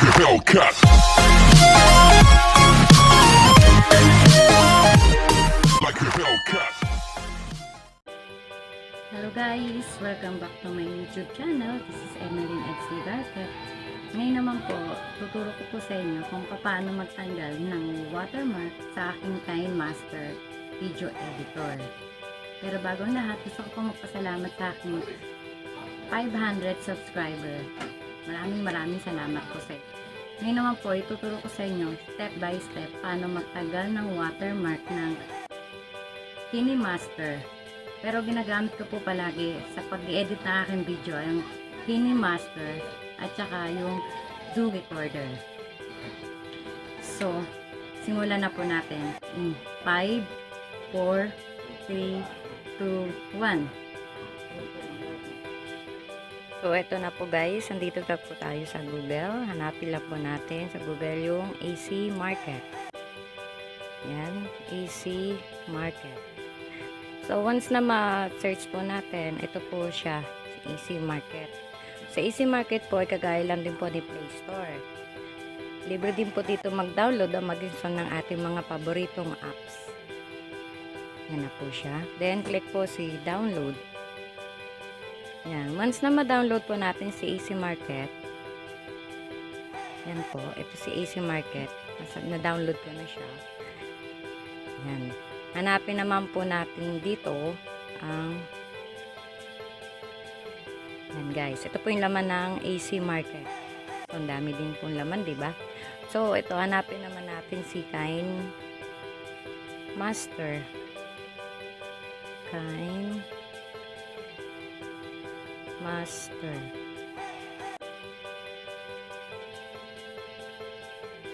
Like a Hellcat. Like a Hellcat. Hello guys! Welcome back to my YouTube channel. This is Emeline X. Ngayon naman po, tuturo ko po sa inyo kung paano magtanggal ng watermark sa aking KINE MASTER video editor. Pero bago ang lahat, gusto ko po magpasalamat sa aking 500 subscriber. Maraming salamat po sa inyo. Ngayon naman po, ituturo ko sa inyo step by step paano magtanggal ng watermark ng KINE MASTER. Pero ginagamit ko po palagi sa pag-edit ng aking video ang KINE MASTER at saka yung Zoom recorder. So, simulan na po natin in 5, 4, 3, 2, 1. So, ito na po guys. Nandito na po tayo sa Google. Hanapin lang po natin sa Google yung AC Market. Yan, AC Market. So, once na ma-search po natin, ito po siya, sa AC Market. Sa AC Market po, ay kagaya lang din po ni Play Store. Libre din po dito mag-download o mag-install ng ating mga paboritong apps. Yan na po siya. Then, click po si download. Yan. Once na ma-download po natin si AC Market, yan po, ito si AC Market. Na-download ko na siya. Yan. Hanapin naman po natin dito ang yan guys. Ito po yung laman ng AC Market. So, ang dami din pong laman, diba? So, ito, hanapin naman natin si KINE Master. KINE Master.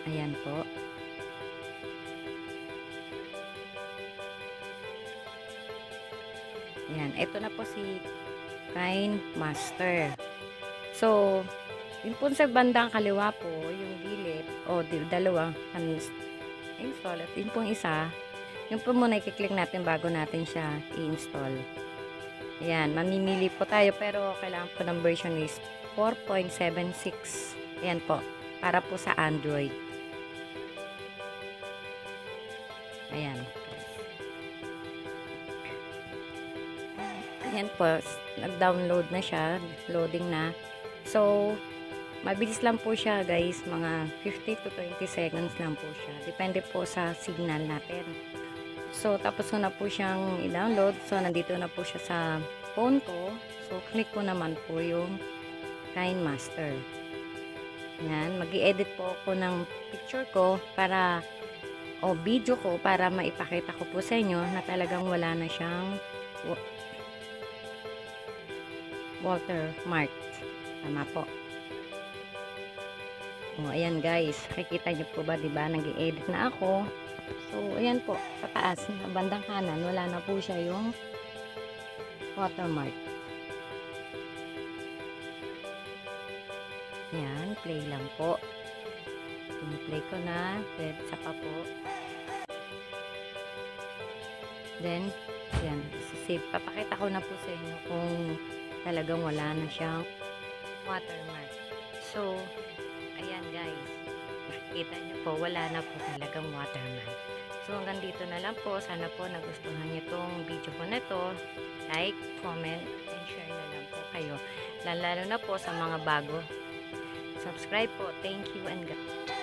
Ayan po. Ayan. Ito na po si KINE Master. So, yun po sa bandang kaliwa po, yung gilid, o dalawa, install, at yun pong isa, yun po muna i-click natin bago natin siya i-install. Ayan, mamimili po tayo, pero kailangan po ng version is 4.76. Ayan po, para po sa Android. Ayan. Ayan po, nag-download na siya, loading na. So, mabilis lang po siya guys, mga 50 to 20 seconds lang po siya. Depende po sa signal natin. So, tapos ko na po siyang i-download. So, nandito na po siya sa phone ko. So, click ko naman po yung KINE Master. Ayan, mag-i-edit po ako ng picture ko para, o video ko para maipakita ko po sa inyo na talagang wala na siyang watermark. Tama po. O, ayan guys. Nakikita nyo po ba, diba? Nag-i-edit na ako. So, ayan po. Sa taas, sa bandang kanan, wala na po siya yung watermark. Ayan. Play lang po. Play ko na. Then, saka po. Then, ayan. Save. Papakita ko na po sa inyo kung talagang wala na siyang watermark. So, ayan guys, nakikita nyo po, wala na po talagang watermark. So, hanggang dito na lang po. Sana po nagustuhan nyo itong video ko na ito. Like, comment, and share na lang po kayo. Lalo na po sa mga bago. Subscribe po. Thank you and God.